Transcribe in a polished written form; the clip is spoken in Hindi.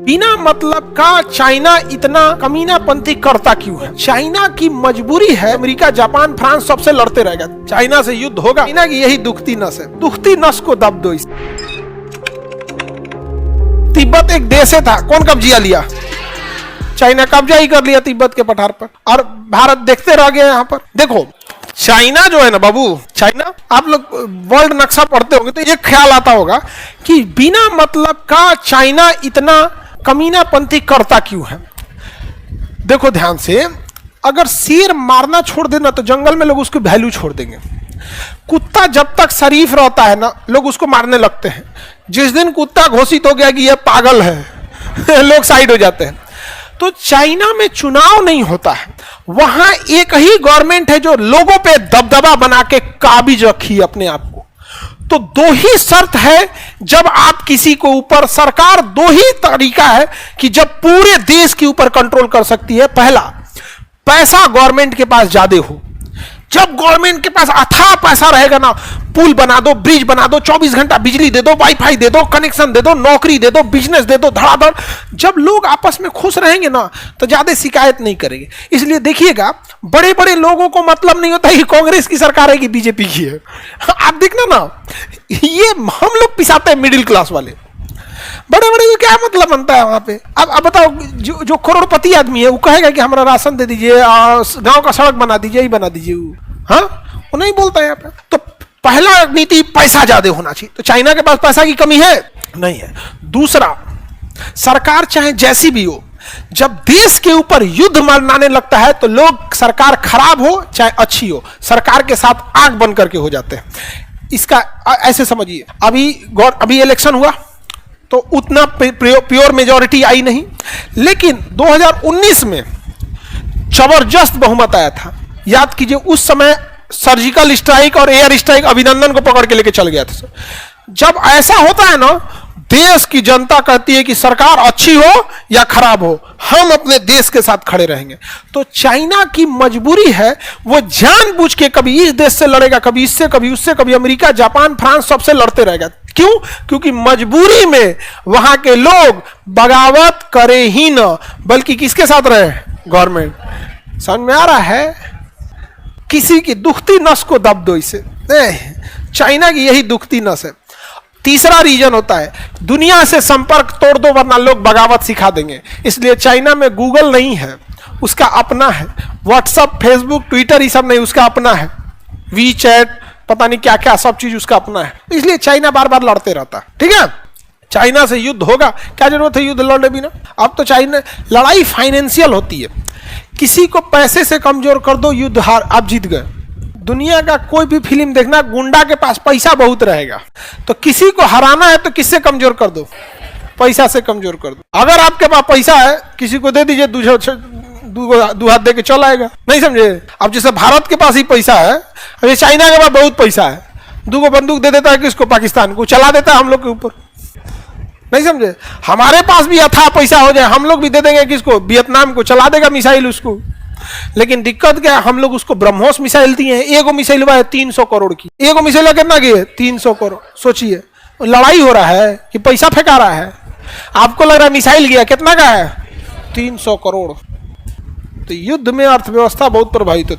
बिना मतलब का चाइना इतना कमीनापंथी करता क्यों है? चाइना की मजबूरी है। अमेरिका, जापान, फ्रांस सबसे लड़ते रहेगा, चाइना से युद्ध होगा। चाइना की यही दुखती नस है, दुखती नस को दब दो। तिब्बत एक देश था, कौन कब्जा लिया? चाइना कब्जा ही कर लिया तिब्बत के पठार पर, और भारत देखते रह गए। यहाँ पर देखो, चाइना जो है ना बाबू, चाइना, आप लोग वर्ल्ड नक्शा पढ़ते होंगे तो ये ख्याल आता होगा कि बिना मतलब का चाइना इतना कमीनापंथी करता क्यों है। देखो ध्यान से, अगर शेर मारना छोड़ देना तो जंगल में लोग उसकी वैल्यू छोड़ देंगे। कुत्ता जब तक शरीफ रहता है ना, लोग उसको मारने लगते हैं। जिस दिन कुत्ता घोषित हो गया कि यह पागल है लोग साइड हो जाते हैं। तो चाइना में चुनाव नहीं होता है, वहां एक ही गवर्नमेंट है जो लोगों पे दबदबा बना के काबिज रखी अपने आप को। तो दो ही शर्त है जब आप किसी को ऊपर, सरकार दो ही तरीका है कि जब पूरे देश के ऊपर कंट्रोल कर सकती है। पहला, पैसा गवर्नमेंट के पास ज्यादा हो। जब गवर्नमेंट के पास अथाह पैसा रहेगा ना, पुल बना दो, ब्रिज बना दो, 24 घंटा बिजली दे दो, वाईफाई दे दो, कनेक्शन दे दो, नौकरी दे दो, बिजनेस दे दो, धड़ाधड़। जब लोग आपस में खुश रहेंगे ना तो ज्यादा शिकायत नहीं करेंगे। इसलिए देखिएगा, बड़े बड़े लोगों को मतलब नहीं होता कि कांग्रेस की सरकार है कि बीजेपी की है। आप देखना ना, ये हम लोग पिसाते हैं मिडिल क्लास वाले। बड़े बड़े को क्या मतलब बनता है वहां पे? अब बताओ, जो करोड़पति आदमी है वो कहेगा कि हमारा राशन दे दीजिए, गांव का सड़क बना दीजिए, ही बना दीजिए। हाँ, वो नहीं बोलता है यहाँ पे। तो पहला नीति, पैसा ज्यादा होना चाहिए। तो चाइना के पास पैसा की कमी है? नहीं है। दूसरा, सरकार चाहे जैसी भी हो, जब देश के ऊपर युद्ध मनाने लगता है तो लोग, सरकार खराब हो चाहे अच्छी हो, सरकार के साथ आंख बंद करके हो जाते हैं। इसका ऐसे समझिए, अभी इलेक्शन हुआ तो उतना प्योर मेजॉरिटी आई नहीं, लेकिन 2019 में जबरदस्त बहुमत आया था। याद कीजिए, उस समय सर्जिकल स्ट्राइक और एयर स्ट्राइक अभिनंदन को पकड़ के लेके चल गया था। जब ऐसा होता है ना, देश की जनता कहती है कि सरकार अच्छी हो या खराब हो, हम अपने देश के साथ खड़े रहेंगे। तो चाइना की मजबूरी है, वो जानबूझ के कभी इस देश से लड़ेगा, कभी इससे, कभी उससे, कभी अमेरिका, जापान, फ्रांस सबसे लड़ते रहेगा। क्यों? क्योंकि मजबूरी में वहां के लोग बगावत करे ही ना, बल्कि किसके साथ रहे? गवर्नमेंट। समझ में आ रहा है? किसी की दुखती नस को दब दो। इसे चाइना की यही दुखती नस है। तीसरा रीजन होता है, दुनिया से संपर्क तोड़ दो वरना लोग बगावत सिखा देंगे। इसलिए चाइना में गूगल नहीं है, उसका अपना है। व्हाट्सएप, फेसबुक, ट्विटर, ये सब नहीं, उसका अपना है। वी चैट, पता नहीं क्या क्या, सब चीज उसका अपना है। इसलिए चाइना बार बार लड़ते रहता है। ठीक है, चाइना से युद्ध होगा, क्या जरूरत है युद्ध लड़ने बिना? अब तो चाइना, लड़ाई फाइनेंशियल होती है। किसी को पैसे से कमजोर कर दो, युद्ध हार, आप जीत गए। दुनिया का कोई भी फिल्म देखना, गुंडा के पास पैसा बहुत रहेगा, तो किसी को हराना है तो किससे कमजोर कर दो? पैसा से कमजोर कर दो। अगर आपके पास पैसा है, किसी को दे दीजिए, दो हाथ दे के चल आएगा। नहीं समझे? अब जैसे भारत के पास ही पैसा है, अभी चाइना के पास बहुत पैसा है, दो बंदूक दे देता है किसको? पाकिस्तान को, चला देता है हम लोग के ऊपर। नहीं समझे? हमारे पास भी अथाह पैसा हो जाए, हम लोग भी दे देंगे किसको? वियतनाम को, चला देगा मिसाइल उसको। लेकिन दिक्कत क्या है, हम लोग उसको ब्रह्मोस मिसाइल दिए हैं। एगो मिसाइल है 300 करोड़ की। एगो मिसाइल कितना की है? 300 करोड़। सोचिए, लड़ाई हो रहा है कि पैसा फेंका रहा है? आपको लग रहा है मिसाइल गया, कितना का है? 300 करोड़। तो युद्ध में अर्थव्यवस्था बहुत प्रभावित होती है।